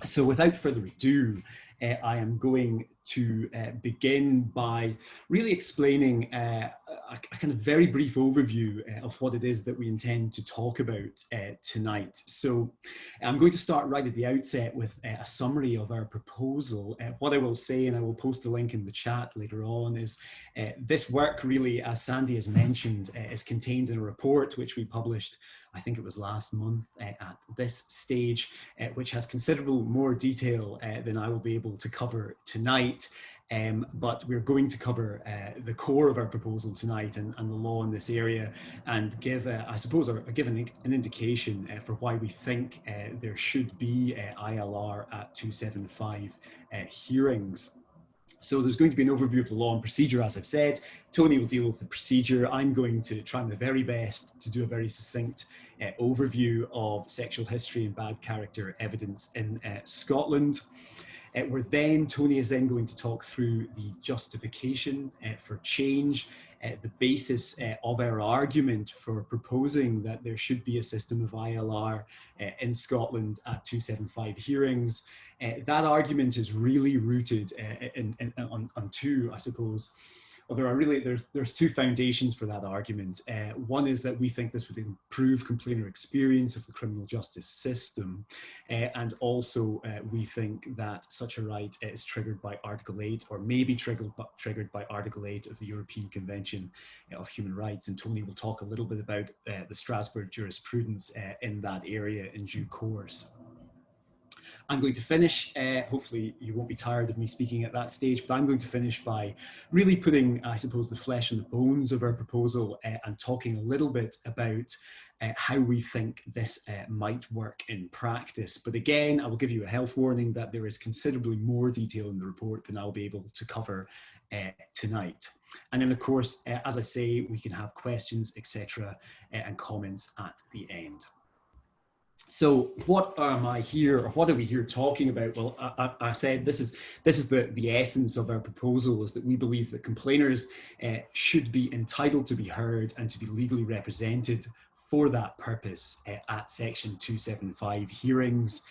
So without further ado, I am going to begin by really explaining a kind of very brief overview of what it is that we intend to talk about tonight. So I'm going to start right at the outset with a summary of our proposal. What I will say, and I will post a link in the chat later on, is this work really, as Sandy has mentioned, is contained in a report which we published, I think it was last month at this stage, which has considerable more detail than I will be able to cover tonight. But we're going to cover the core of our proposal tonight and the law in this area, and give, I suppose, give an indication for why we think there should be ILR at 275 hearings. So there's going to be an overview of the law and procedure, as I've said. Tony will deal with the procedure. I'm going to try my very best to do a very succinct overview of sexual history and bad character evidence in Scotland. Tony is then going to talk through the justification for change, the basis of our argument for proposing that there should be a system of ILR in Scotland at 275 hearings. That argument is really rooted on two, I suppose. Well, there's two foundations for that argument. One is that we think this would improve complainer experience of the criminal justice system, and also we think that such a right is triggered by Article 8, or may be triggered by Article 8 of the European Convention of Human Rights. And Tony will talk a little bit about the Strasbourg jurisprudence in that area in due course. I'm going to finish, hopefully you won't be tired of me speaking at that stage, but I'm going to finish by really putting, I suppose, the flesh and the bones of our proposal and talking a little bit about how we think this might work in practice. But again, I will give you a health warning that there is considerably more detail in the report than I'll be able to cover tonight. And then, of course, as I say, we can have questions, etc., and comments at the end. So what am I here, or what are we here talking about? Well, I said this is the essence of our proposal, is that we believe that complainers should be entitled to be heard and to be legally represented for that purpose at Section 275 hearings.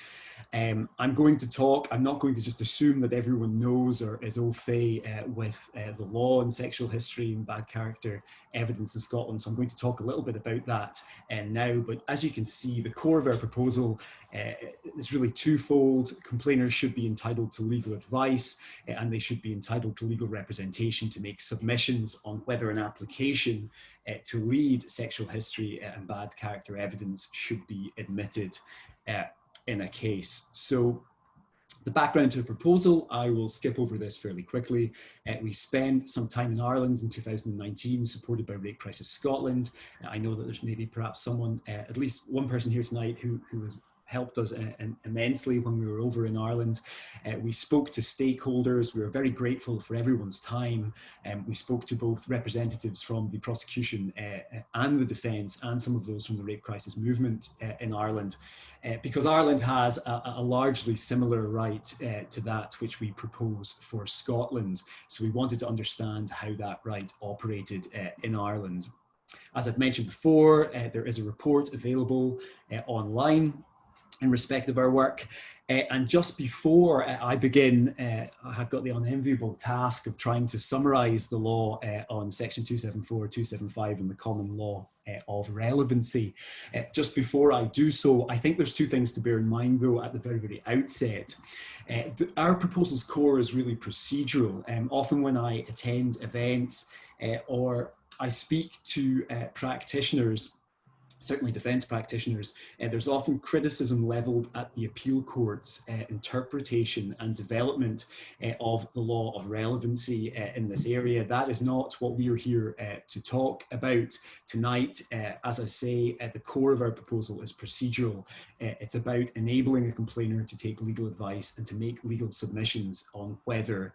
I'm not going to just assume that everyone knows or is au fait with the law and sexual history and bad character evidence in Scotland. So I'm going to talk a little bit about that now. But as you can see, the core of our proposal is really twofold. Complainers should be entitled to legal advice, and they should be entitled to legal representation to make submissions on whether an application to lead sexual history and bad character evidence should be admitted in a case. So the background to the proposal, I will skip over this fairly quickly. We spent some time in Ireland in 2019, supported by Rape Crisis Scotland. I know that there's maybe perhaps someone, at least one person here tonight who has helped us immensely when we were over in Ireland. We spoke to stakeholders. We were very grateful for everyone's time. We spoke to both representatives from the prosecution and the defence, and some of those from the rape crisis movement in Ireland, because Ireland has a largely similar right to that which we propose for Scotland. So we wanted to understand how that right operated in Ireland. As I've mentioned before, there is a report available online in respect of our work. And just before I begin, I have got the unenviable task of trying to summarise the law on Section 274, 275 and the common law of relevancy. Just before I do so, I think there's two things to bear in mind, though, at the very, very outset. Our proposal's core is really procedural. Often when I attend events or I speak to practitioners, certainly defence practitioners, there's often criticism levelled at the appeal court's interpretation and development of the law of relevancy in this area. That is not what we are here to talk about tonight. As I say, the core of our proposal is procedural. It's about enabling a complainer to take legal advice and to make legal submissions on whether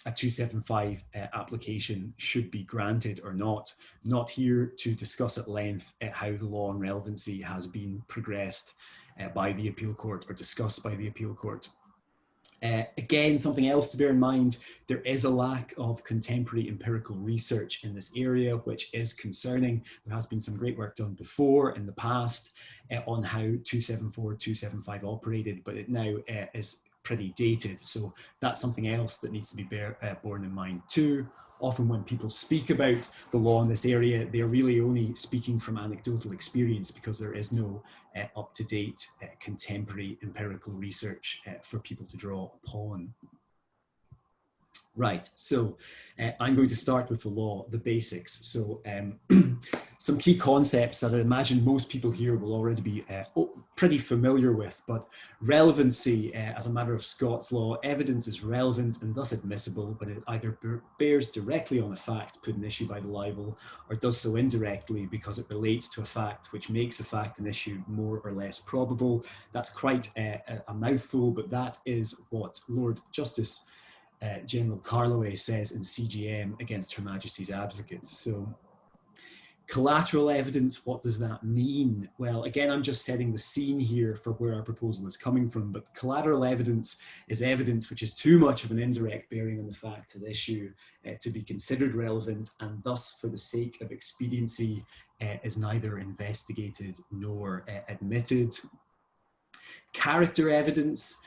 a 275 application should be granted or not. Not here to discuss at length how the law on relevancy has been progressed by the appeal court or discussed by the appeal court. Again, something else to bear in mind, there is a lack of contemporary empirical research in this area, which is concerning. There has been some great work done before in the past on how 274, 275 operated, but it now is pretty dated. So that's something else that needs to be borne in mind too. Often when people speak about the law in this area, they're really only speaking from anecdotal experience because there is no up-to-date contemporary empirical research for people to draw upon. Right, so I'm going to start with the law, the basics. So some key concepts that I imagine most people here will already be pretty familiar with, but relevancy as a matter of Scots law, evidence is relevant and thus admissible when it either bears directly on a fact put in issue by the libel or does so indirectly because it relates to a fact which makes a fact an issue more or less probable. That's quite a mouthful, but that is what Lord Justice General Carloway says in CGM against Her Majesty's Advocate. So collateral evidence, what does that mean? Well, again, I'm just setting the scene here for where our proposal is coming from, but collateral evidence is evidence which is too much of an indirect bearing on the fact at issue to be considered relevant, and thus, for the sake of expediency, is neither investigated nor admitted. Character evidence.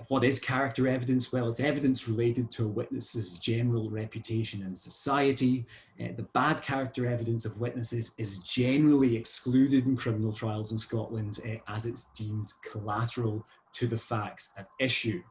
What is character evidence? Well, it's evidence related to a witness's general reputation in society. The bad character evidence of witnesses is generally excluded in criminal trials in Scotland as it's deemed collateral to the facts at issue.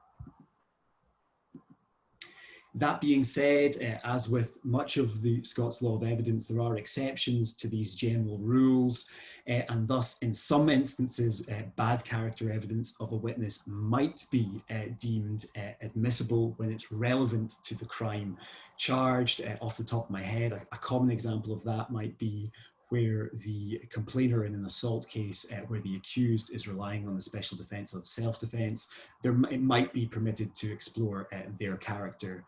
That being said, as with much of the Scots law of evidence, there are exceptions to these general rules, and thus in some instances, bad character evidence of a witness might be deemed admissible when it's relevant to the crime charged. Off the top of my head, a common example of that might be where the complainer in an assault case where the accused is relying on the special defence of self-defence, it might be permitted to explore their character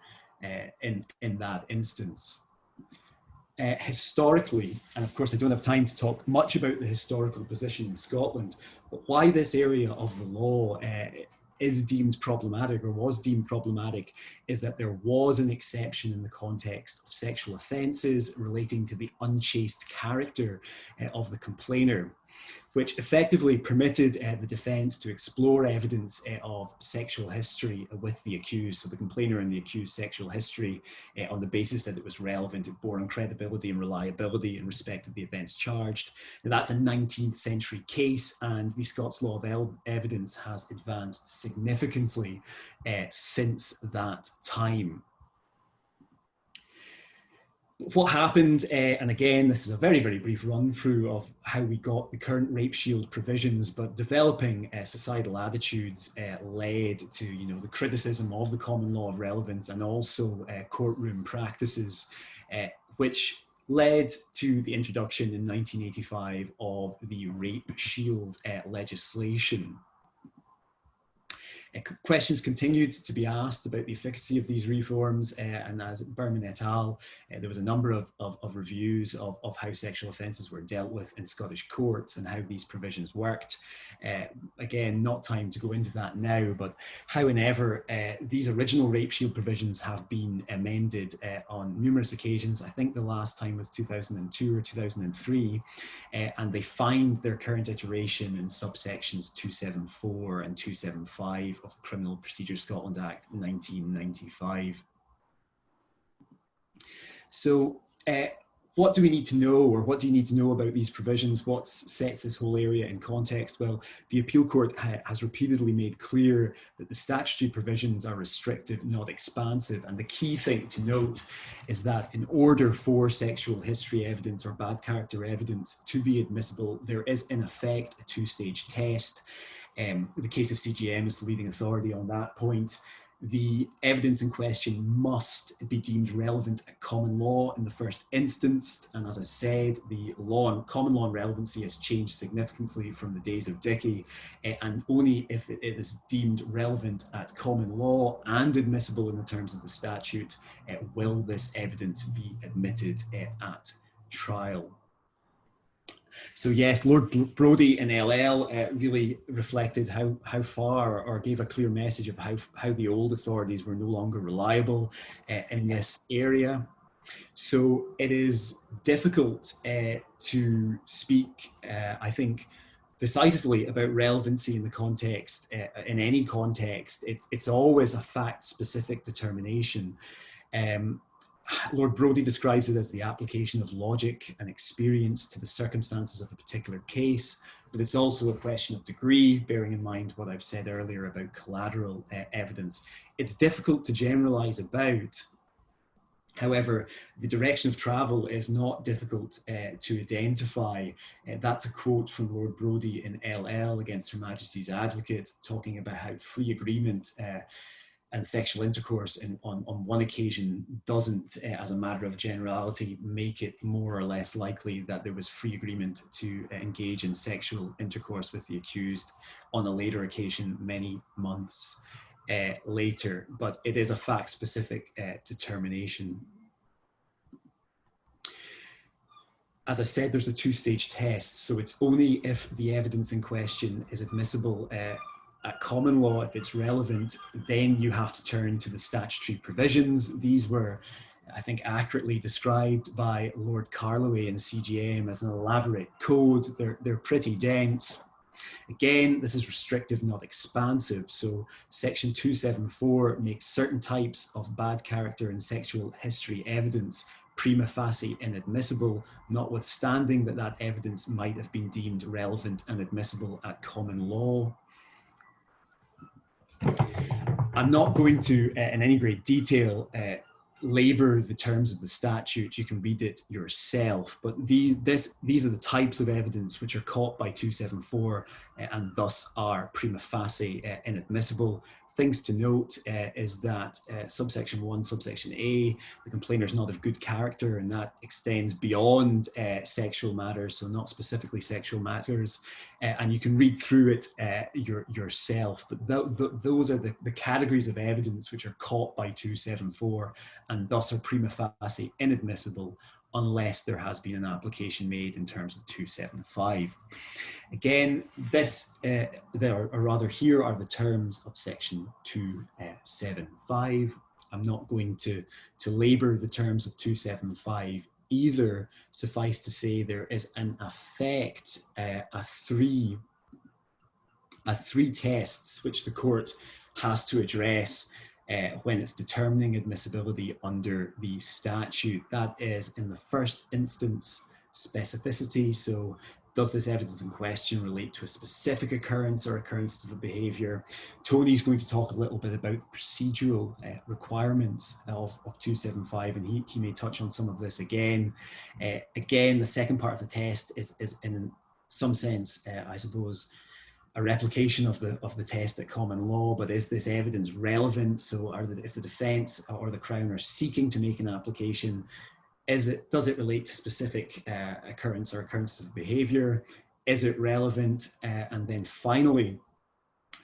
in that instance. Historically, and of course I don't have time to talk much about the historical position in Scotland, but why this area of the law is deemed problematic or was deemed problematic is that there was an exception in the context of sexual offences relating to the unchaste character of the complainer, which effectively permitted the defence to explore evidence of sexual history with the accused, so the complainer and the accused sexual history on the basis that it was relevant, it bore on credibility and reliability in respect of the events charged. Now, that's a 19th century case, and the Scots law of evidence has advanced significantly since that time. What happened, and again, this is a very, very brief run through of how we got the current rape shield provisions, but developing societal attitudes led to, the criticism of the common law of relevance and also courtroom practices, which led to the introduction in 1985 of the rape shield legislation. Questions continued to be asked about the efficacy of these reforms, and as Berman et al., there was a number of reviews of how sexual offences were dealt with in Scottish courts and how these provisions worked. Again, not time to go into that now, but however, these original rape shield provisions have been amended on numerous occasions. I think the last time was 2002 or 2003, and they find their current iteration in subsections 274 and 275 of the Criminal Procedure Scotland Act 1995. So what do we need to know, or what do you need to know about these provisions? What sets this whole area in context? Well, the Appeal Court has repeatedly made clear that the statutory provisions are restrictive, not expansive. And the key thing to note is that in order for sexual history evidence or bad character evidence to be admissible, there is in effect a two-stage test. The case of CGM is the leading authority on that point. The evidence in question must be deemed relevant at common law in the first instance. And as I've said, the common law and relevancy has changed significantly from the days of Dickey. And only if it is deemed relevant at common law and admissible in the terms of the statute, will this evidence be admitted at trial. So yes, Lord Brodie in LL really reflected how far, or gave a clear message of how the old authorities were no longer reliable in this area. So it is difficult to speak, I think, decisively about relevancy in the context, in any context. It's always a fact-specific determination. Lord Brodie describes it as the application of logic and experience to the circumstances of a particular case, but it's also a question of degree, bearing in mind what I've said earlier about collateral evidence. It's difficult to generalize about. However, the direction of travel is not difficult to identify. That's a quote from Lord Brodie in LL against Her Majesty's Advocate, talking about how free agreement and sexual intercourse on one occasion doesn't, as a matter of generality, make it more or less likely that there was free agreement to engage in sexual intercourse with the accused on a later occasion, many months later. But it is a fact-specific determination. As I said, there's a two-stage test, so it's only if the evidence in question is admissible at common law, if it's relevant, then you have to turn to the statutory provisions. These were, I think, accurately described by Lord Carloway in CGM as an elaborate code. They're pretty dense. Again, this is restrictive, not expansive. So section 274 makes certain types of bad character and sexual history evidence prima facie inadmissible, notwithstanding that evidence might have been deemed relevant and admissible at common law. I'm not going to, in any great detail, labour the terms of the statute. You can read it yourself, but these are the types of evidence which are caught by 274 and thus are prima facie inadmissible. Things to note is that subsection 1, subsection A, the complainer is not of good character, and that extends beyond sexual matters, so not specifically sexual matters. And you can read through it yourself, but those are the categories of evidence which are caught by 274 and thus are prima facie inadmissible unless there has been an application made in terms of 275. Again, here are the terms of section 275. I'm not going to labour the terms of 275 either. Suffice to say, there is an effect, a three tests which the court has to address when it's determining admissibility under the statute. That is, in the first instance, specificity. So does this evidence in question relate to a specific occurrence or occurrences of behaviour? Tony's going to talk a little bit about the procedural requirements of 275, and he may touch on some of this again. Again, the second part of the test is in some sense, I suppose, a replication of the test at common law, but is this evidence relevant? So if the defence or the Crown are seeking to make an application, does it relate to specific occurrence or occurrences of behaviour? Is it relevant? And then finally,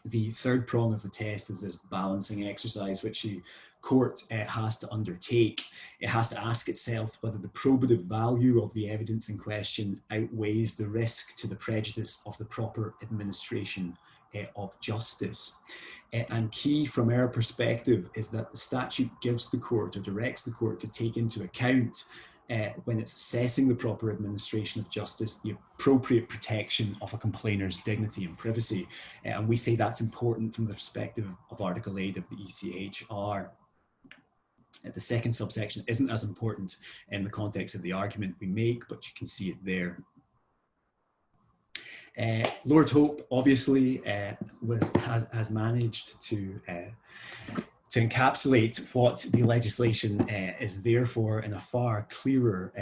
the third prong of the test is this balancing exercise, which the court has to undertake. It has to ask itself whether the probative value of the evidence in question outweighs the risk to the prejudice of the proper administration of justice. And key from our perspective is that the statute gives the court, or directs the court, to take into account when it's assessing the proper administration of justice, the appropriate protection of a complainer's dignity and privacy. And we say that's important from the perspective of Article 8 of the ECHR. The second subsection isn't as important in the context of the argument we make, but you can see it there. Lord Hope obviously has managed to encapsulate what the legislation is there for in a far clearer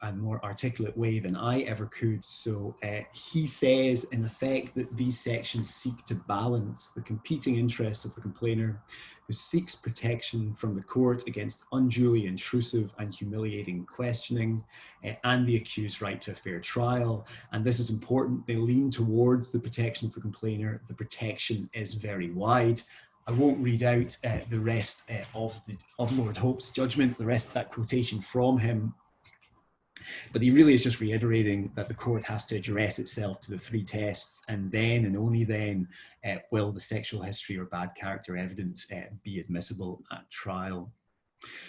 and more articulate way than I ever could. So he says, in effect, that these sections seek to balance the competing interests of the complainer, who seeks protection from the court against unduly intrusive and humiliating questioning, and the accused's right to a fair trial. And this is important. They lean towards the protection of the complainer. The protection is very wide. I won't read out the rest of Lord Hope's judgment, the rest of that quotation from him. But he really is just reiterating that the court has to address itself to the three tests, and then and only then will the sexual history or bad character evidence be admissible at trial.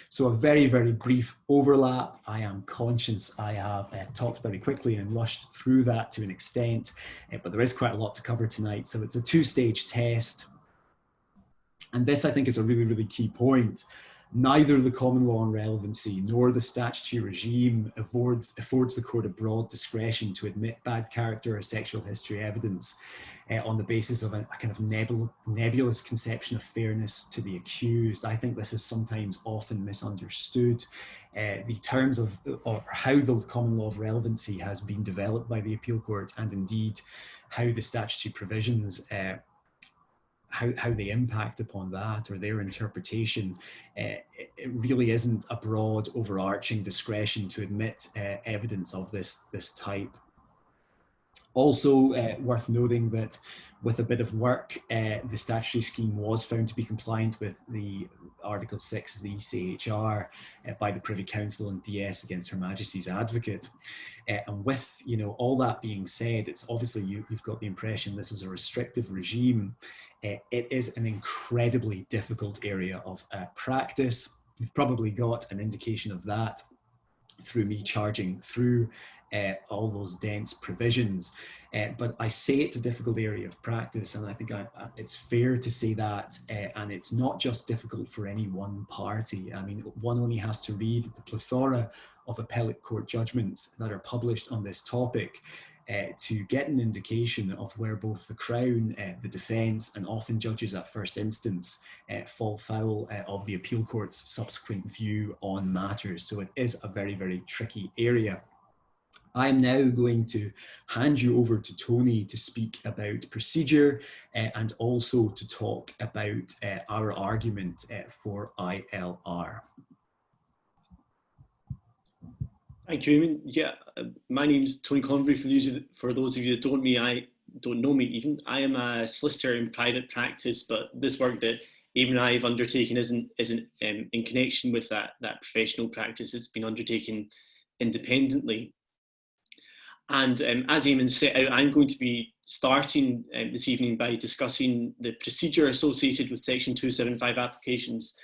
So a very, very brief overlap. I am conscious I have talked very quickly and rushed through that to an extent, but there is quite a lot to cover tonight. So it's a two-stage test. And this, I think, is a really, really key point. Neither the common law on relevancy nor the statutory regime affords the court a broad discretion to admit bad character or sexual history evidence on the basis of a kind of nebulous conception of fairness to the accused. I think this is sometimes often misunderstood. The terms of or how the common law of relevancy has been developed by the appeal court, and indeed how the statutory provisions how they impact upon that or their interpretation, it really isn't a broad overarching discretion to admit evidence of this type. Also worth noting that with a bit of work, the statutory scheme was found to be compliant with the Article 6 of the ECHR by the Privy Council and DS against Her Majesty's Advocate. And with all that being said, it's obviously you've got the impression this is a restrictive regime. It is an incredibly difficult area of practice. You've probably got an indication of that through me charging through all those dense provisions. But I say it's a difficult area of practice, and I think it's fair to say that, and it's not just difficult for any one party. I mean, one only has to read the plethora of appellate court judgments that are published on this topic to get an indication of where both the Crown, the defence, and often judges at first instance fall foul of the appeal court's subsequent view on matters. So it is a very, very tricky area. I'm now going to hand you over to Tony to speak about procedure and also to talk about our argument for ILR. Thank you, Eamon. Yeah, my name's Tony Convery. For those of you that don't know me even, I am a solicitor in private practice, but this work that Eamon and I have undertaken isn't in connection with that professional practice. It's been undertaken independently. And as Eamon set out, I'm going to be starting this evening by discussing the procedure associated with Section 275 applications.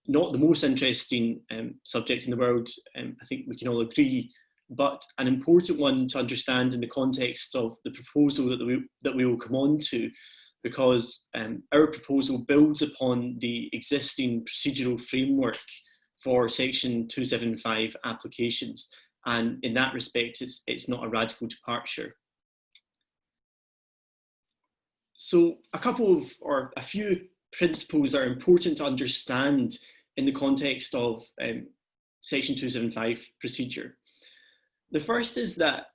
Not the most interesting subject in the world, I think we can all agree, but an important one to understand in the context of the proposal that we will come on to, because our proposal builds upon the existing procedural framework for Section 275 applications. And in that respect, it's not a radical departure. So a few principles that are important to understand in the context of Section 275 procedure. The first is that,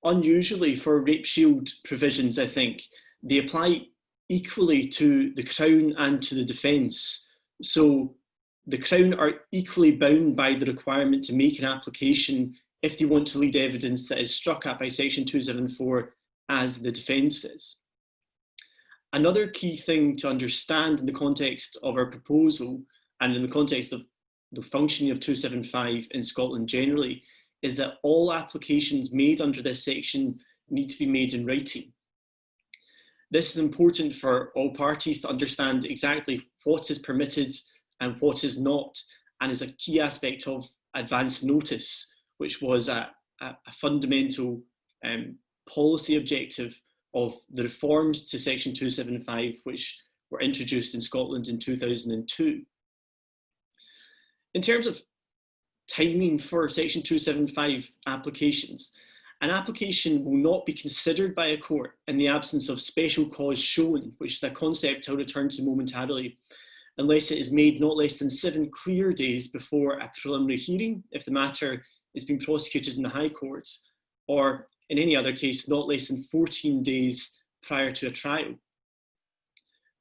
unusually for rape shield provisions, I think, they apply equally to the Crown and to the defence. So the Crown are equally bound by the requirement to make an application if they want to lead evidence that is struck at by Section 274 as the defence is. Another key thing to understand in the context of our proposal and in the context of the functioning of 275 in Scotland generally is that all applications made under this section need to be made in writing. This is important for all parties to understand exactly what is permitted and what is not, and is a key aspect of advance notice, which was a fundamental policy objective of the reforms to Section 275, which were introduced in Scotland in 2002. In terms of timing for Section 275 applications, an application will not be considered by a court in the absence of special cause shown, which is a concept I'll return to momentarily, unless it is made not less than 7 clear days before a preliminary hearing, if the matter is being prosecuted in the High Court, or in any other case, not less than 14 days prior to a trial.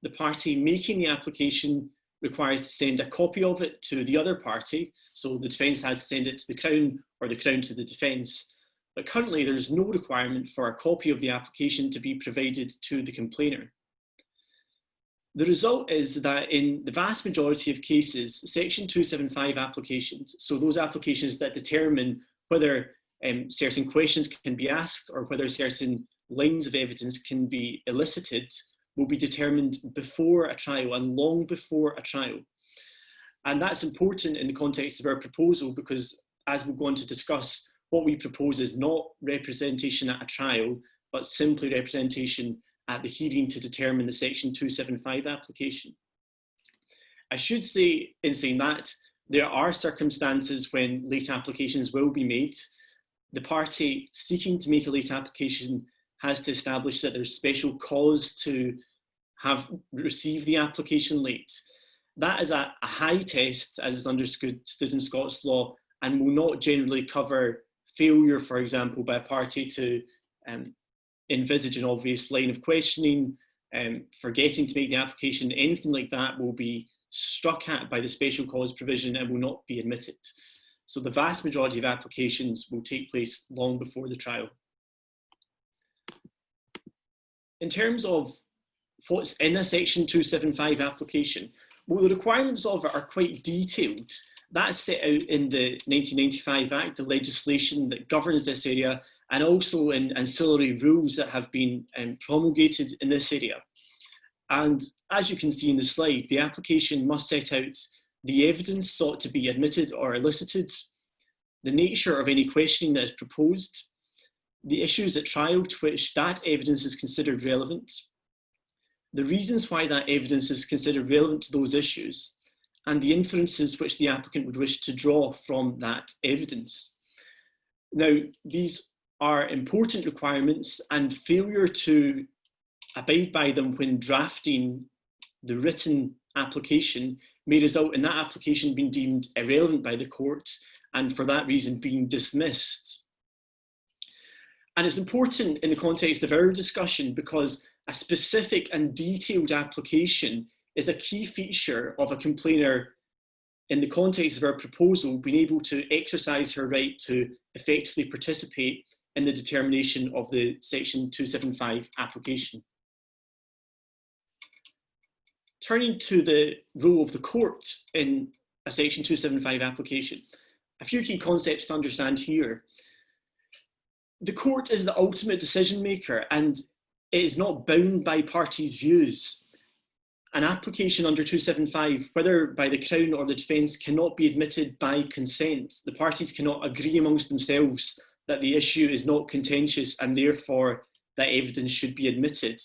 The party making the application required to send a copy of it to the other party, so the defence has to send it to the Crown or the Crown to the defence. But currently there is no requirement for a copy of the application to be provided to the complainer. The result is that in the vast majority of cases, Section 275 applications, so those applications that determine whether certain questions can be asked or whether certain lines of evidence can be elicited will be determined before a trial and long before a trial. And that's important in the context of our proposal because, as we'll go on to discuss, what we propose is not representation at a trial, but simply representation at the hearing to determine the Section 275 application. I should say, in saying that, there are circumstances when late applications will be made. The party seeking to make a late application has to establish that there's special cause to have received the application late. That is a high test, as is understood in Scots law, and will not generally cover failure, for example, by a party to envisage an obvious line of questioning, forgetting to make the application. Anything like that will be struck at by the special cause provision and will not be admitted. So the vast majority of applications will take place long before the trial. In terms of what's in a Section 275 application, well, the requirements of it are quite detailed. That's set out in the 1995 Act, the legislation that governs this area, and also in ancillary rules that have been promulgated in this area. And as you can see in the slide, the application must set out the evidence sought to be admitted or elicited, the nature of any questioning that is proposed, the issues at trial to which that evidence is considered relevant, the reasons why that evidence is considered relevant to those issues, and the inferences which the applicant would wish to draw from that evidence. Now, these are important requirements, and failure to abide by them when drafting the written application may result in that application being deemed irrelevant by the court and for that reason being dismissed. And it's important in the context of our discussion because a specific and detailed application is a key feature of a complainer in the context of our proposal being able to exercise her right to effectively participate in the determination of the Section 275 application. Turning to the role of the court in a Section 275 application, a few key concepts to understand here. The court is the ultimate decision maker and it is not bound by parties' views. An application under 275, whether by the Crown or the defence, cannot be admitted by consent. The parties cannot agree amongst themselves that the issue is not contentious and therefore that evidence should be admitted.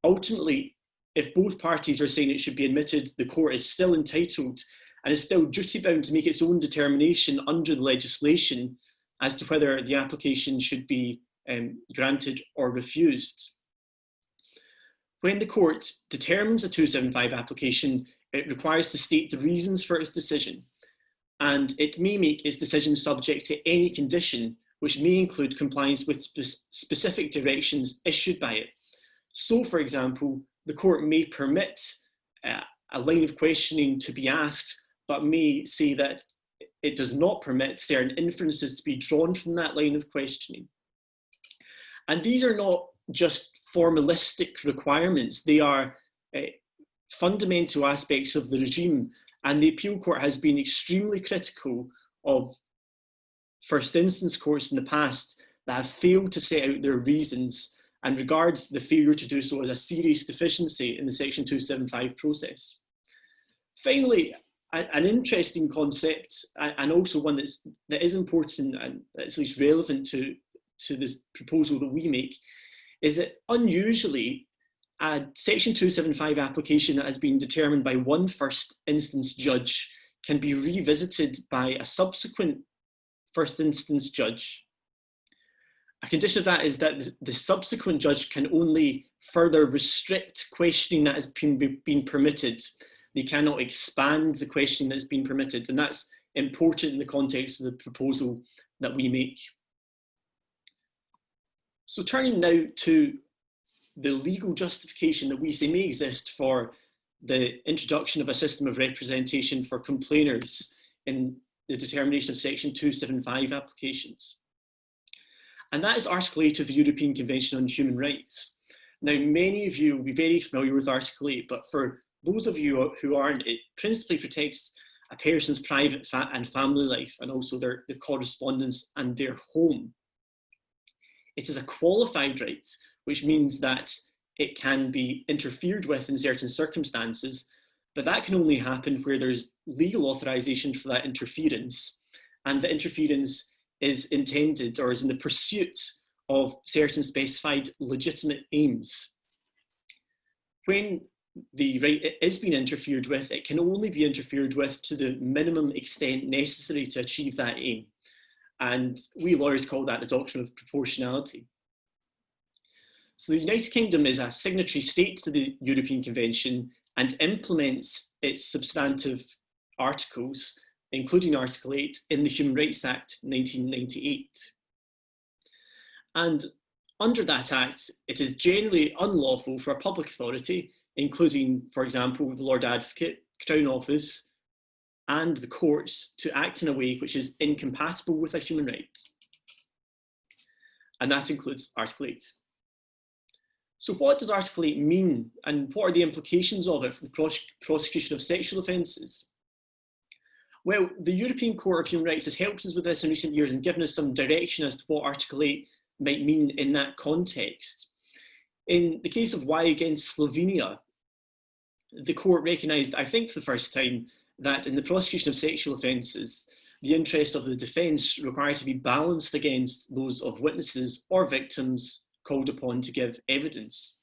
Ultimately, if both parties are saying it should be admitted, the court is still entitled and is still duty-bound to make its own determination under the legislation as to whether the application should be granted or refused. When the court determines a 275 application, it requires to state the reasons for its decision, and it may make its decision subject to any condition, which may include compliance with specific directions issued by it. So, for example, the court may permit a line of questioning to be asked, but may say that it does not permit certain inferences to be drawn from that line of questioning. And these are not just formalistic requirements, they are fundamental aspects of the regime, and the appeal court has been extremely critical of first instance courts in the past that have failed to set out their reasons and regards the failure to do so as a serious deficiency in the Section 275 process. Finally, an interesting concept, and also one that is important and that's at least relevant to this proposal that we make, is that unusually a Section 275 application that has been determined by one first instance judge can be revisited by a subsequent first instance judge. A condition of that is that the subsequent judge can only further restrict questioning that has been permitted. They cannot expand the questioning that's been permitted, and that's important in the context of the proposal that we make. So turning now to the legal justification that we say may exist for the introduction of a system of representation for complainers in the determination of Section 275 applications. And that is Article 8 of the European Convention on Human Rights. Now, many of you will be very familiar with Article 8, but for those of you who aren't, it principally protects a person's private and family life, and also their correspondence and their home. It is a qualified right, which means that it can be interfered with in certain circumstances, but that can only happen where there's legal authorization for that interference, and the interference is intended or is in the pursuit of certain specified legitimate aims. When the right is being interfered with, it can only be interfered with to the minimum extent necessary to achieve that aim. And we lawyers call that the doctrine of proportionality. So the United Kingdom is a signatory state to the European Convention and implements its substantive articles, including Article 8, in the Human Rights Act 1998. And under that Act, it is generally unlawful for a public authority, including, for example, the Lord Advocate, Crown Office, and the courts, to act in a way which is incompatible with a human right. And that includes Article 8. So what does Article 8 mean, and what are the implications of it for the prosecution of sexual offences? Well, the European Court of Human Rights has helped us with this in recent years and given us some direction as to what Article 8 might mean in that context. In the case of Y against Slovenia, the court recognised, I think for the first time, that in the prosecution of sexual offences, the interests of the defence require to be balanced against those of witnesses or victims called upon to give evidence.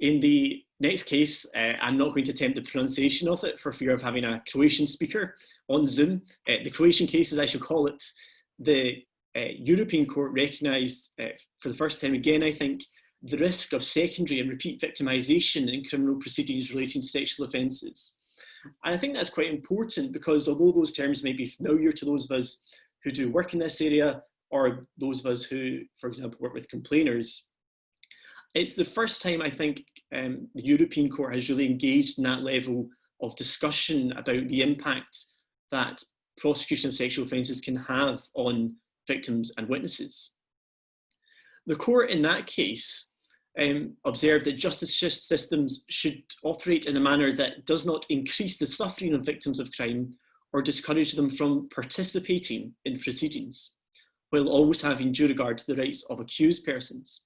In the next case, I'm not going to attempt the pronunciation of it for fear of having a Croatian speaker on Zoom. The Croatian case, as I shall call it, the European Court recognised for the first time again, I think, the risk of secondary and repeat victimisation in criminal proceedings relating to sexual offences. And I think that's quite important because although those terms may be familiar to those of us who do work in this area, or those of us who, for example, work with complainers, it's the first time I think the European Court has really engaged in that level of discussion about the impact that prosecution of sexual offences can have on victims and witnesses. The court in that case observed that justice systems should operate in a manner that does not increase the suffering of victims of crime or discourage them from participating in proceedings, while always having due regard to the rights of accused persons.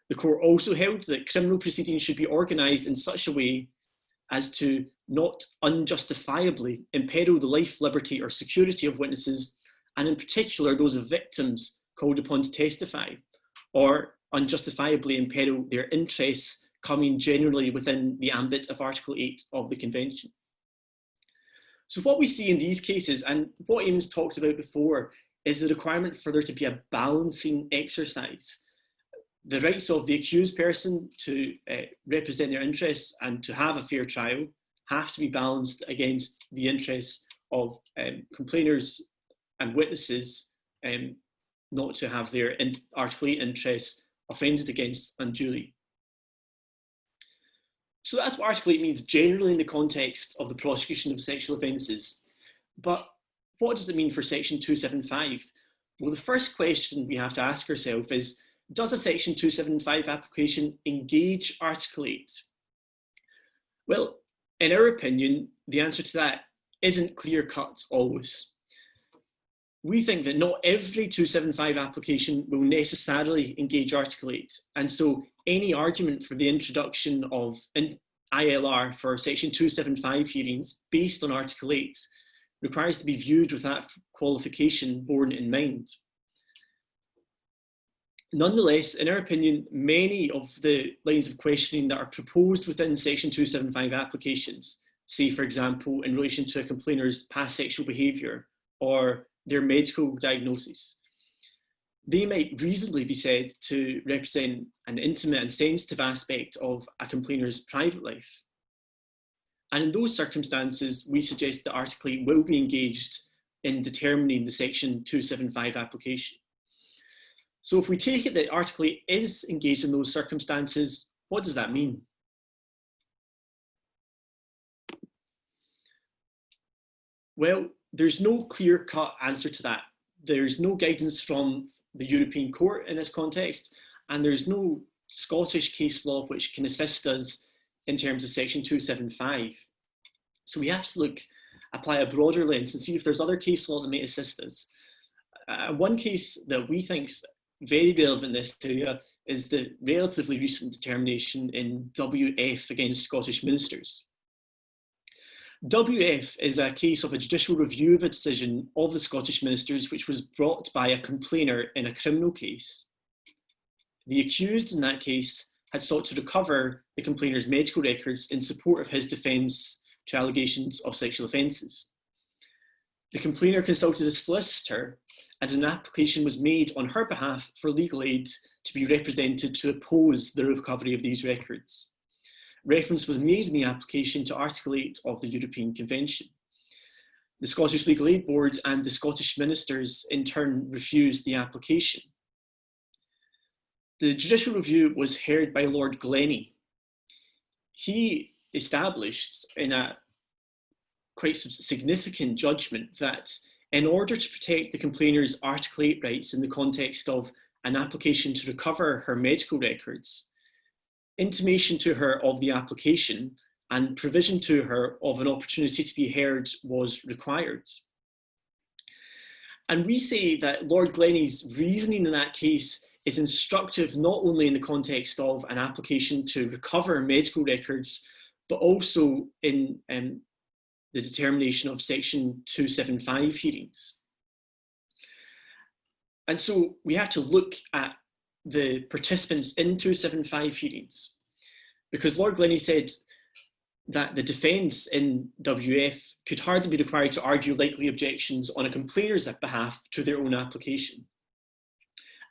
The court also held that criminal proceedings should be organised in such a way as to not unjustifiably imperil the life, liberty or security of witnesses, and in particular those of victims called upon to testify, or unjustifiably imperil their interests coming generally within the ambit of Article 8 of the Convention. So what we see in these cases, and what Eamon's talked about before, is the requirement for there to be a balancing exercise. The rights of the accused person to represent their interests and to have a fair trial have to be balanced against the interests of complainers and witnesses not to have their Article 8 interests offended against unduly. So that's what Article 8 means generally in the context of the prosecution of sexual offences. But what does it mean for Section 275? Well, the first question we have to ask ourselves is, does a Section 275 application engage Article 8? Well, in our opinion, the answer to that isn't clear-cut always. We think that not every 275 application will necessarily engage Article 8. And so any argument for the introduction of an ILR for Section 275 hearings based on Article 8 requires to be viewed with that qualification borne in mind. Nonetheless, in our opinion, many of the lines of questioning that are proposed within Section 275 applications, say, for example, in relation to a complainer's past sexual behaviour or their medical diagnosis, they might reasonably be said to represent an intimate and sensitive aspect of a complainer's private life. And in those circumstances, we suggest that Article 8 will be engaged in determining the Section 275 application. So if we take it that Article 8 is engaged in those circumstances, what does that mean? Well, there's no clear-cut answer to that. There's no guidance from the European Court in this context, and there's no Scottish case law which can assist us in terms of Section 275. So we have to apply a broader lens and see if there's other case law that may assist us. One case that we think is very relevant in this area is the relatively recent determination in WF against Scottish ministers. WF is a case of a judicial review of a decision of the Scottish ministers which was brought by a complainer in a criminal case. The accused in that case had sought to recover the complainer's medical records in support of his defence to allegations of sexual offences. The complainer consulted a solicitor and an application was made on her behalf for legal aid to be represented to oppose the recovery of these records. Reference was made in the application to Article 8 of the European Convention. The Scottish Legal Aid Board and the Scottish ministers in turn refused the application. The judicial review was heard by Lord Glennie. He established in a quite significant judgment that in order to protect the complainer's Article 8 rights in the context of an application to recover her medical records, intimation to her of the application and provision to her of an opportunity to be heard was required. And we say that Lord Glennie's reasoning in that case is instructive not only in the context of an application to recover medical records, but also in the determination of Section 275 hearings. And so we have to look at the participants in 275 hearings, because Lord Glennie said that the defence in WF could hardly be required to argue likely objections on a complainer's behalf to their own application.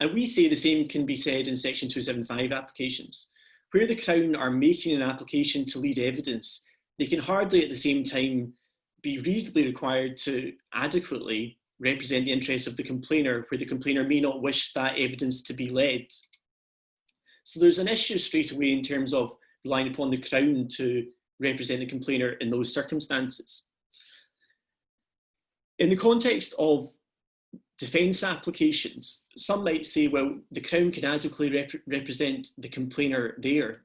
And we say the same can be said in Section 275 applications. Where the Crown are making an application to lead evidence, they can hardly at the same time be reasonably required to adequately represent the interests of the complainer, where the complainer may not wish that evidence to be led. So there's an issue straight away in terms of relying upon the Crown to represent the complainer in those circumstances. In the context of defence applications, some might say, well, the Crown can adequately represent the complainer there.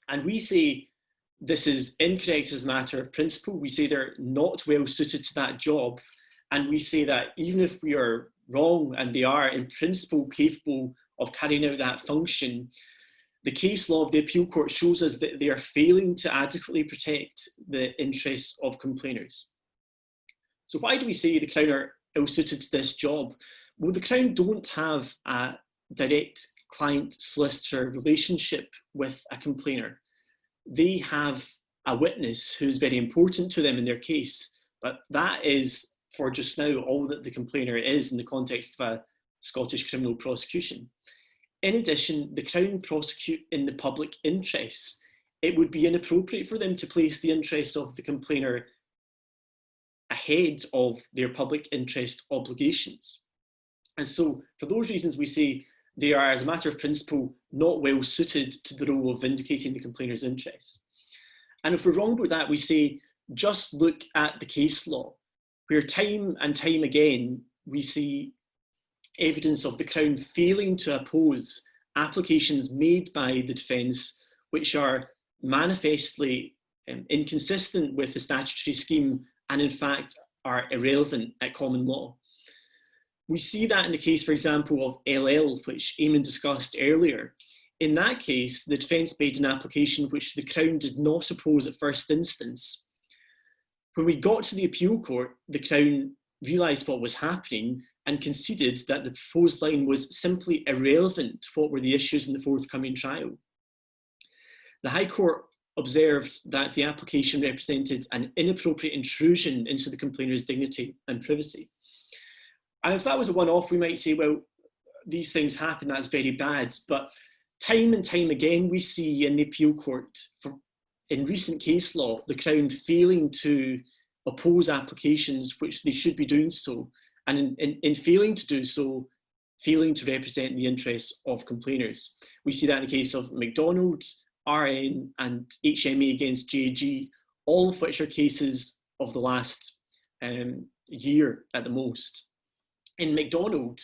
And we say this is incorrect as a matter of principle. We say they're not well suited to that job. And we say that even if we are wrong and they are in principle capable of carrying out that function, the case law of the appeal court shows us that they are failing to adequately protect the interests of complainers. So why do we say the Crown are ill-suited to this job? Well, the Crown don't have a direct client-solicitor relationship with a complainer. They have a witness who's very important to them in their case, but that is, for just now, all that the complainer is in the context of a Scottish criminal prosecution. In addition, the Crown prosecute in the public interest. It would be inappropriate for them to place the interests of the complainer ahead of their public interest obligations. And so, for those reasons, we say they are, as a matter of principle, not well suited to the role of vindicating the complainer's interests. And if we're wrong about that, we say, just look at the case law, where time and time again, we see evidence of the Crown failing to oppose applications made by the defence, which are manifestly inconsistent with the statutory scheme and in fact are irrelevant at common law. We see that in the case, for example, of LL, which Eamon discussed earlier. In that case, the defence made an application which the Crown did not oppose at first instance. When we got to the appeal court, the Crown realised what was happening and conceded that the proposed line was simply irrelevant to what were the issues in the forthcoming trial. The High Court observed that the application represented an inappropriate intrusion into the complainer's dignity and privacy. And if that was a one-off, we might say, well, these things happen, that's very bad. But time and time again, we see in the appeal court, in recent case law, the Crown failing to oppose applications which they should be doing so, and in failing to do so, failing to represent the interests of complainers. We see that in the case of MacDonald, RN and HMA against JG, all of which are cases of the last year at the most. In MacDonald,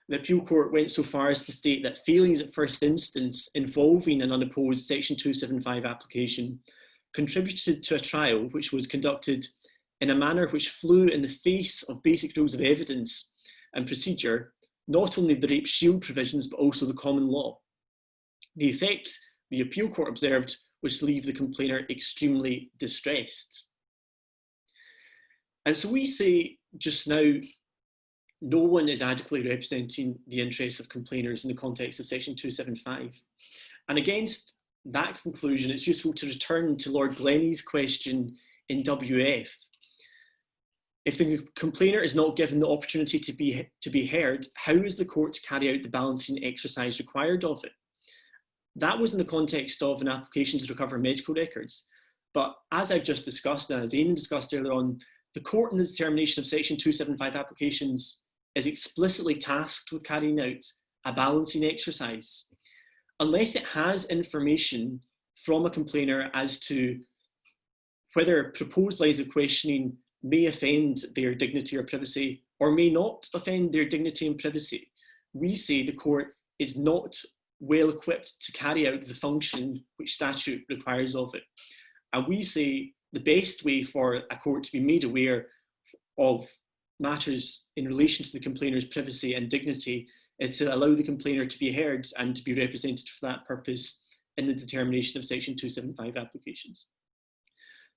the appeal court went so far as to state that failings at first instance involving an unopposed Section 275 application contributed to a trial which was conducted in a manner which flew in the face of basic rules of evidence and procedure, not only the rape shield provisions, but also the common law. The effect the appeal court observed was to leave the complainer extremely distressed. And so we say just now, no one is adequately representing the interests of complainers in the context of Section 275. And against that conclusion, it's useful to return to Lord Glennie's question in WF. If the complainer is not given the opportunity to be heard, how is the court to carry out the balancing exercise required of it? That was in the context of an application to recover medical records. But as I've just discussed, and as Eamon discussed earlier on, the court in the determination of Section 275 applications is explicitly tasked with carrying out a balancing exercise. Unless it has information from a complainer as to whether proposed lines of questioning may offend their dignity or privacy, or may not offend their dignity and privacy, we say the court is not well equipped to carry out the function which statute requires of it. And we say the best way for a court to be made aware of matters in relation to the complainer's privacy and dignity is to allow the complainer to be heard and to be represented for that purpose in the determination of Section 275 applications.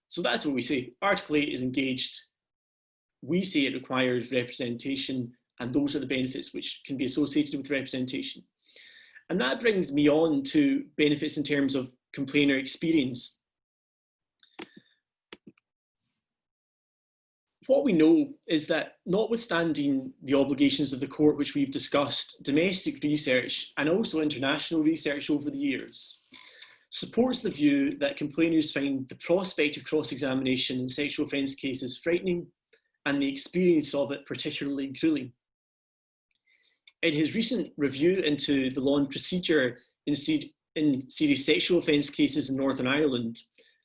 So that's what we say. Article 8 is engaged. We say it requires representation, and those are the benefits which can be associated with representation. And that brings me on to benefits in terms of complainer experience. What we know is that, notwithstanding the obligations of the court which we've discussed, domestic research and also international research over the years supports the view that complainers find the prospect of cross-examination in sexual offence cases frightening and the experience of it particularly gruelling. In his recent review into the law and procedure in serious sexual offence cases in Northern Ireland,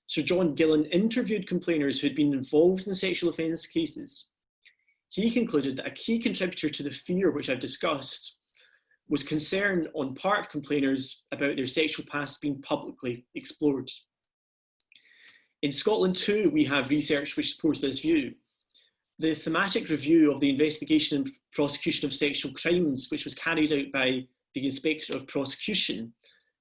Sir John Gillan interviewed complainers who had been involved in sexual offence cases. He concluded that a key contributor to the fear which I've discussed was concern on part of complainers about their sexual past being publicly explored. In Scotland too, we have research which supports this view. The thematic review of the investigation and prosecution of sexual crimes, which was carried out by the Inspector of Prosecution,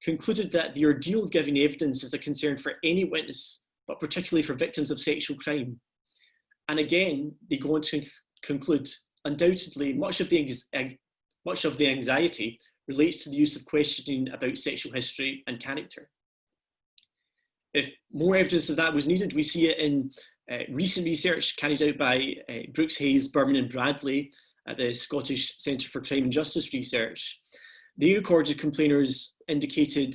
concluded that the ordeal of giving evidence is a concern for any witness, but particularly for victims of sexual crime. And again, they go on to conclude, undoubtedly, much of the anxiety relates to the use of questioning about sexual history and character. If more evidence of that was needed, we see it in recent research carried out by Brooks, Hayes, Berman and Bradley at the Scottish Centre for Crime and Justice Research. They recorded complainers indicated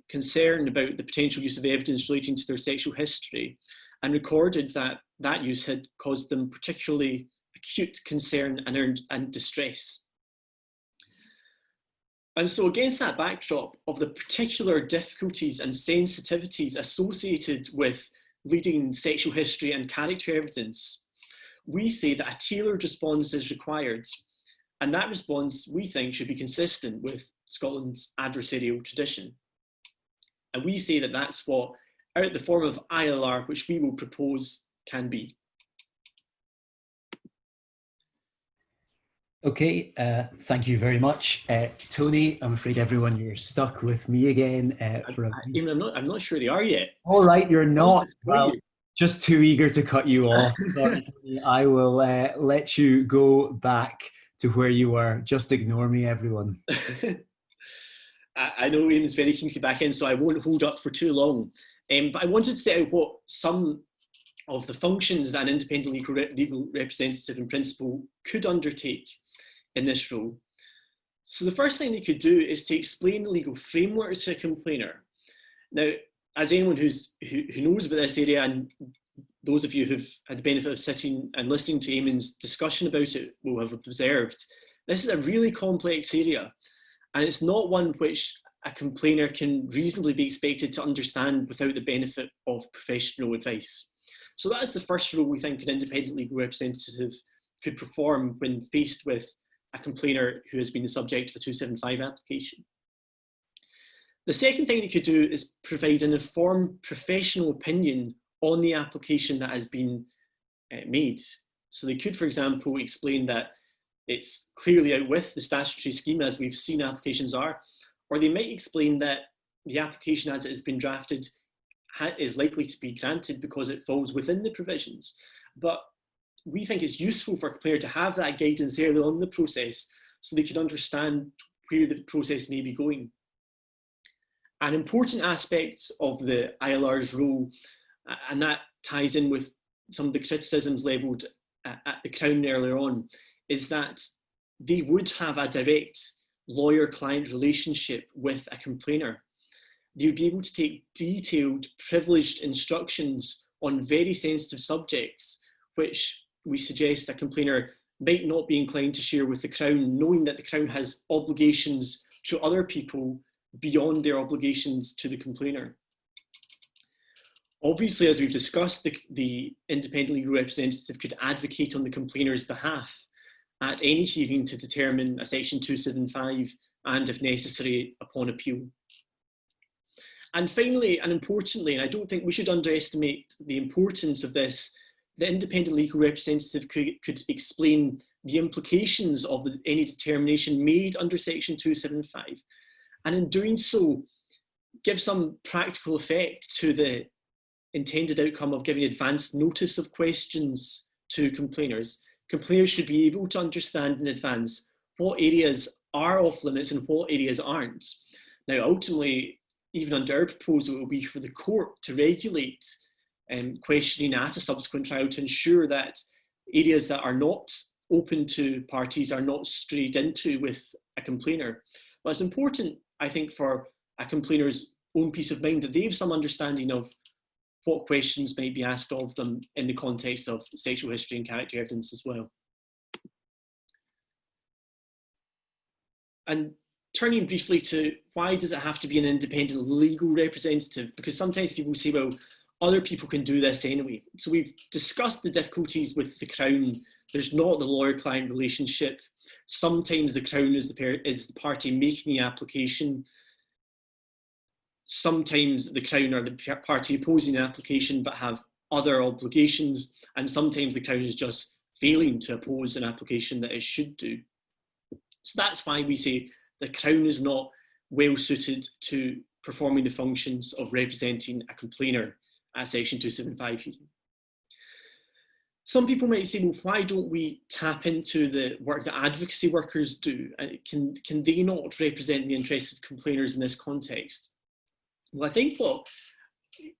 concern about the potential use of evidence relating to their sexual history, and recorded that that use had caused them particularly acute concern and distress. And so against that backdrop of the particular difficulties and sensitivities associated with leading sexual history and character evidence, we say that a tailored response is required. And that response, we think, should be consistent with Scotland's adversarial tradition. And we say that that's what, out the form of ILR, which we will propose, can be. Okay, thank you very much. Tony, I'm afraid everyone, you're stuck with me again. Eamon, I'm not sure they are yet. All right, you're not. Well, just too eager to cut you off. Sorry, Tony, I will let you go back to where you were. Just ignore me, everyone. I know Eamon's very keen to be back in, so I won't hold up for too long. But I wanted to set out what some of the functions that an independent legal representative in principle could undertake in this role. So the first thing they could do is to explain the legal framework to a complainer. Now, as anyone who knows about this area, and those of you who've had the benefit of sitting and listening to Eamon's discussion about it will have observed, this is a really complex area, and it's not one which a complainer can reasonably be expected to understand without the benefit of professional advice. So that is the first role we think an independent legal representative could perform when faced with a complainer who has been the subject of a 275 application. The second thing they could do is provide an informed professional opinion on the application that has been made. So they could, for example, explain that it's clearly out with the statutory scheme, as we've seen applications are, or they might explain that the application as it has been drafted is likely to be granted because it falls within the provisions. But we think it's useful for a complainer to have that guidance early on in the process so they can understand where the process may be going. An important aspect of the ILR's role, and that ties in with some of the criticisms levelled at the Crown earlier on, is that they would have a direct lawyer-client relationship with a complainer. They would be able to take detailed, privileged instructions on very sensitive subjects, which we suggest a complainer might not be inclined to share with the Crown, knowing that the Crown has obligations to other people beyond their obligations to the complainer. Obviously, as we've discussed, the independent legal representative could advocate on the complainer's behalf at any hearing to determine a Section 275 and, if necessary, upon appeal. And finally, and importantly, and I don't think we should underestimate the importance of this, the independent legal representative could explain the implications of any determination made under Section 275, and in doing so, give some practical effect to the intended outcome of giving advance notice of questions to complainers. Complainers should be able to understand in advance what areas are off limits and what areas aren't. Now, ultimately, even under our proposal, it will be for the court to regulate questioning at a subsequent trial to ensure that areas that are not open to parties are not strayed into with a complainer. But it's important, I think, for a complainer's own peace of mind that they have some understanding of what questions might be asked of them in the context of sexual history and character evidence as well. And turning briefly to why does it have to be an independent legal representative? Because sometimes people say, well, other people can do this anyway. So we've discussed the difficulties with the Crown. There's not the lawyer-client relationship. Sometimes the Crown is the party making the application. Sometimes the Crown are the party opposing the application but have other obligations, and sometimes the Crown is just failing to oppose an application that it should do. So that's why we say the Crown is not well suited to performing the functions of representing a complainer at Section 275 hearing. Some people might say, well, why don't we tap into the work that advocacy workers do? Can they not represent the interests of complainers in this context? Well, I think what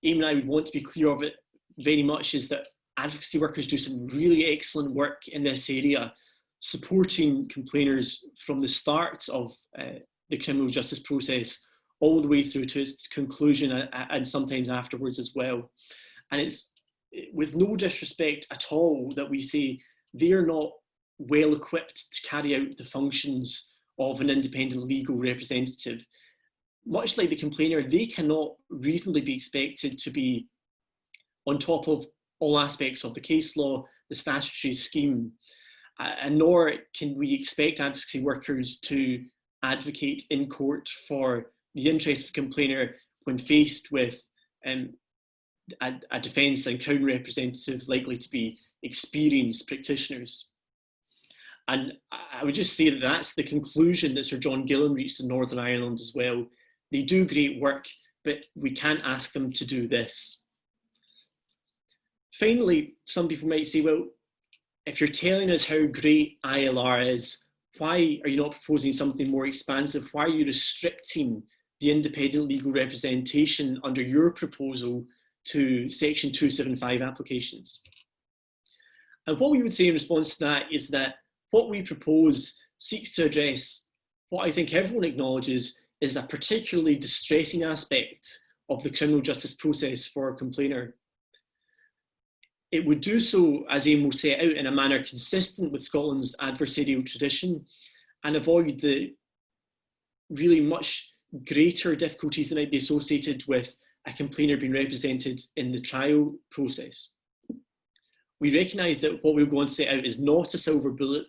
Eamon and I would want to be clear of it very much is that advocacy workers do some really excellent work in this area, supporting complainers from the start of the criminal justice process all the way through to its conclusion and sometimes afterwards as well. And it's with no disrespect at all that we say they're not well equipped to carry out the functions of an independent legal representative. Much like the complainer, they cannot reasonably be expected to be on top of all aspects of the case law, the statutory scheme, and nor can we expect advocacy workers to advocate in court for the interests of a complainer when faced with a defence and Crown representative likely to be experienced practitioners. And I would just say that that's the conclusion that Sir John Gillan reached in Northern Ireland as well. They do great work, but we can't ask them to do this. Finally, some people might say, well, if you're telling us how great ILR is, why are you not proposing something more expansive? Why are you restricting the independent legal representation under your proposal to Section 275 applications? And what we would say in response to that is that what we propose seeks to address what I think everyone acknowledges is a particularly distressing aspect of the criminal justice process for a complainer. It would do so, as Eamon will set out, in a manner consistent with Scotland's adversarial tradition and avoid the really much greater difficulties that might be associated with a complainer being represented in the trial process. We recognise that what we're going to set out is not a silver bullet,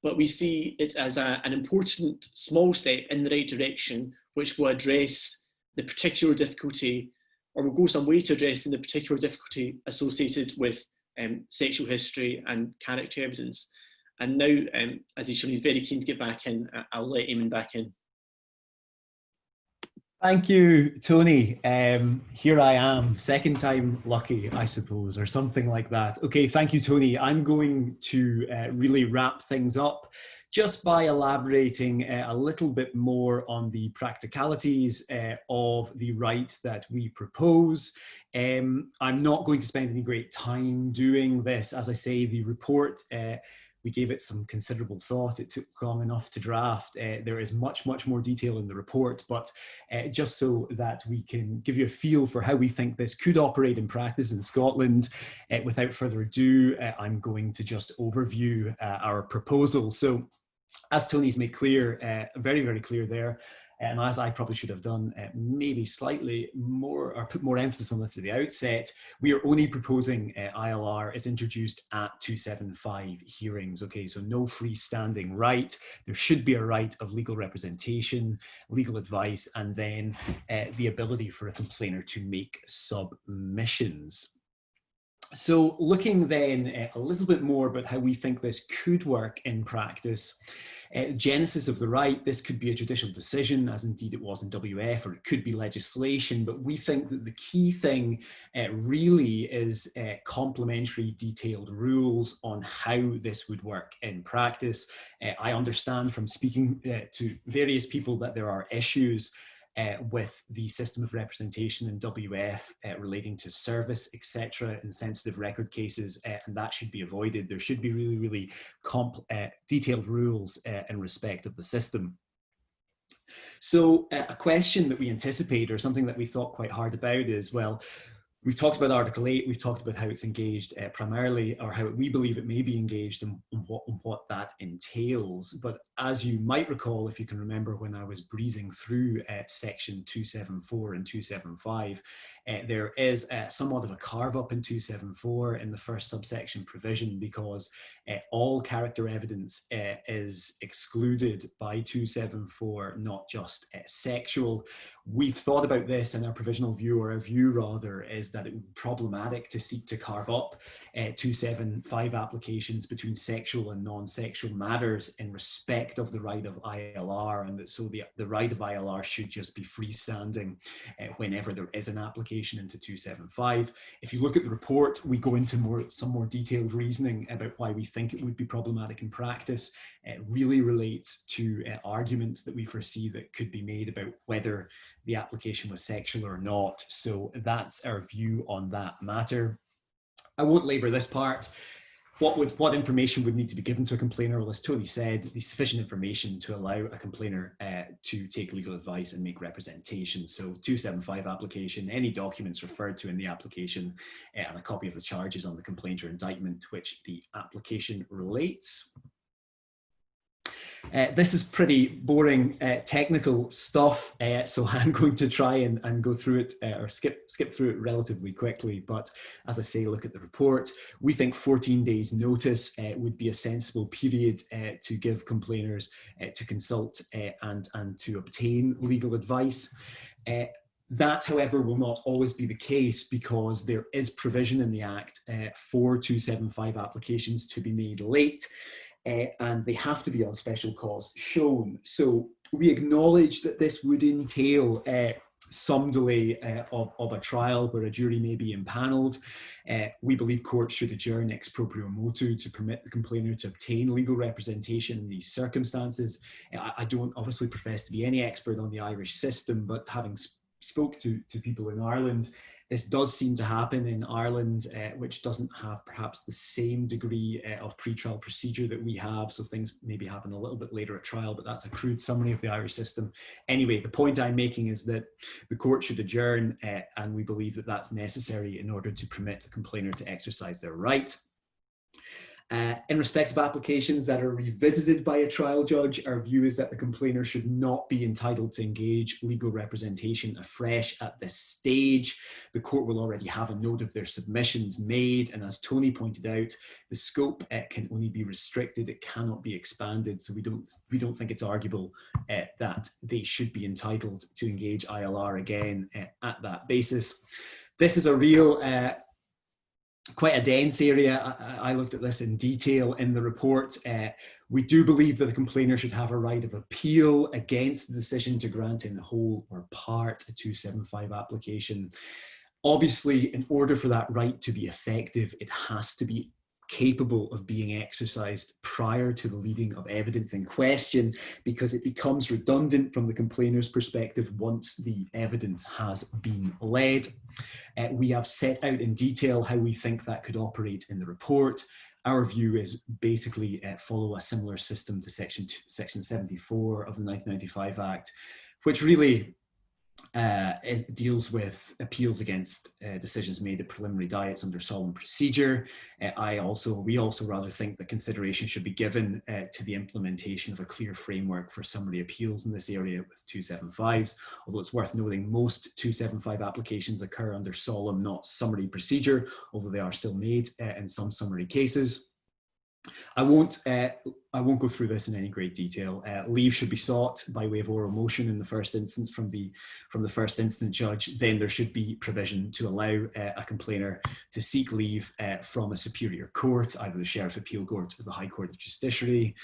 but we see it as an important small step in the right direction, which will address the particular difficulty, or will go some way to addressing the particular difficulty associated with sexual history and character evidence. And now, as he's shown, he's very keen to get back in. I'll let Eamon back in. Thank you, Tony. Here I am, second time lucky, I suppose, or something like that. Okay, thank you, Tony. I'm going to really wrap things up just by elaborating a little bit more on the practicalities of the right that we propose. I'm not going to spend any great time doing this. As I say, the report, we gave it some considerable thought. It took long enough to draft. There is much more detail in the report, but just so that we can give you a feel for how we think this could operate in practice in Scotland, without further ado, I'm going to just overview our proposal. So, as Tony's made clear, very clear there, and as I probably should have done, maybe slightly more, or put more emphasis on this at the outset, we are only proposing ILR is introduced at 275 hearings. Okay, so no freestanding right. There should be a right of legal representation, legal advice, and then the ability for a complainer to make submissions. So looking then a little bit more about how we think this could work in practice, genesis of the right, this could be a judicial decision, as indeed it was in WF, or it could be legislation, but we think that the key thing really is complementary detailed rules on how this would work in practice. I understand from speaking to various people that there are issues with the system of representation in WF relating to service, etc., in sensitive record cases, and that should be avoided. There should be really detailed rules in respect of the system. So a question that we anticipate, or something that we thought quite hard about, is, well, we've talked about Article 8, we've talked about how it's engaged primarily, or how we believe it may be engaged, and what that entails. But as you might recall, if you can remember when I was breezing through section 274 and 275, there is somewhat of a carve up in 274 in the first subsection provision, because all character evidence is excluded by 274, not just sexual. We've thought about this, and our provisional view, or our view rather, is that it would be problematic to seek to carve up 275 applications between sexual and non-sexual matters in respect of the right of ILR, and that so the right of ILR should just be freestanding whenever there is an application into 275. If you look at the report, we go into some more detailed reasoning about why we think it would be problematic in practice. It really relates to arguments that we foresee that could be made about whether the application was sexual or not. So that's our view on that matter. I won't labour this part. What information would need to be given to a complainer? Well, as Tony said, the sufficient information to allow a complainer to take legal advice and make representation. So 275 application, any documents referred to in the application, and a copy of the charges on the complaint or indictment which the application relates. This is pretty boring technical stuff, so I'm going to try and go through it or skip through it relatively quickly. But as I say, look at the report. We think 14 days notice would be a sensible period to give complainers to consult and to obtain legal advice. That, however, will not always be the case, because there is provision in the Act for 275 applications to be made late. And they have to be on special cause shown. So we acknowledge that this would entail some delay of a trial where a jury may be impanelled. We believe courts should adjourn ex proprio motu to permit the complainer to obtain legal representation in these circumstances. I don't obviously profess to be any expert on the Irish system, but having spoke to people in Ireland, this does seem to happen in Ireland, which doesn't have perhaps the same degree of pre-trial procedure that we have. So things maybe happen a little bit later at trial, but that's a crude summary of the Irish system. Anyway, the point I'm making is that the court should adjourn, and we believe that that's necessary in order to permit a complainer to exercise their right. In respect of applications that are revisited by a trial judge, our view is that the complainer should not be entitled to engage legal representation afresh at this stage. The court will already have a note of their submissions made, and as Tony pointed out, the scope can only be restricted, it cannot be expanded, so we don't think it's arguable that they should be entitled to engage ILR again at that basis. This is a real quite a dense area. I looked at this in detail in the report. We do believe that the complainer should have a right of appeal against the decision to grant in whole or part a 275 application. Obviously, in order for that right to be effective, it has to be capable of being exercised prior to the leading of evidence in question, because it becomes redundant from the complainer's perspective once the evidence has been led. We have set out in detail how we think that could operate in the report. Our view is basically follow a similar system to Section 74 of the 1995 Act, which really it deals with appeals against decisions made at preliminary diets under solemn procedure. We also rather think that consideration should be given to the implementation of a clear framework for summary appeals in this area with 275s, although it's worth noting most 275 applications occur under solemn, not summary procedure, although they are still made in some summary cases. I won't go through this in any great detail. Leave should be sought by way of oral motion in the first instance from the first instance judge. Then there should be provision to allow a complainer to seek leave from a superior court, either the Sheriff Appeal Court or the High Court of Justiciary.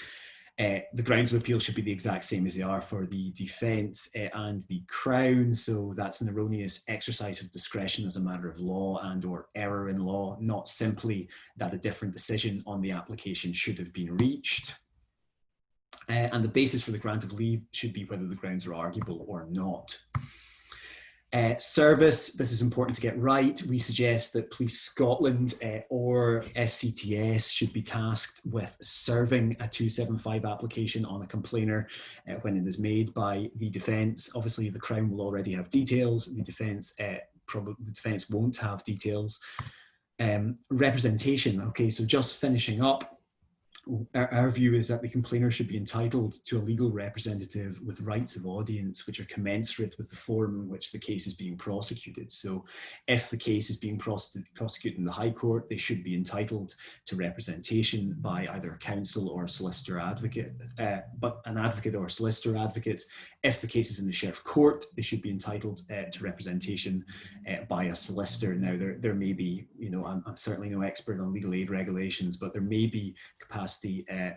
The grounds of appeal should be the exact same as they are for the defence and the Crown, so that's an erroneous exercise of discretion as a matter of law and or error in law, not simply that a different decision on the application should have been reached. And the basis for the grant of leave should be whether the grounds are arguable or not. Service, this is important to get right. We suggest that Police Scotland or SCTS should be tasked with serving a 275 application on a complainer when it is made by the defence. Obviously, the Crown will already have details. The defence won't have details. Representation. Okay, so just finishing up. Our view is that the complainer should be entitled to a legal representative with rights of audience which are commensurate with the forum in which the case is being prosecuted. So if the case is being prosecuted in the High Court, they should be entitled to representation by either a counsel or a solicitor advocate, but an advocate or a solicitor advocate. If the case is in the Sheriff Court, they should be entitled to representation by a solicitor. Now, there may be, I'm certainly no expert on legal aid regulations, but there may be capacity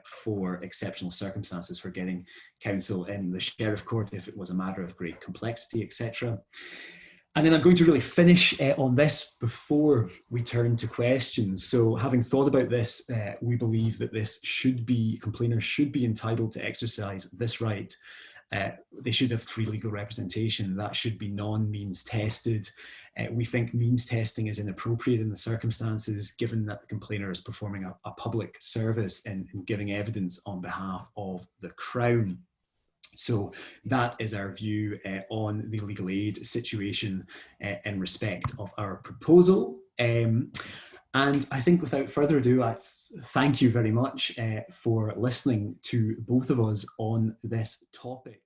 for exceptional circumstances for getting counsel in the Sheriff Court if it was a matter of great complexity, etc. And then I'm going to really finish on this before we turn to questions. So having thought about this, we believe that complainers should be entitled to exercise this right. They should have free legal representation. That should be non-means tested. We think means testing is inappropriate in the circumstances, given that the complainer is performing a public service and giving evidence on behalf of the Crown. So that is our view on the legal aid situation in respect of our proposal. And I think without further ado, thank you very much for listening to both of us on this topic.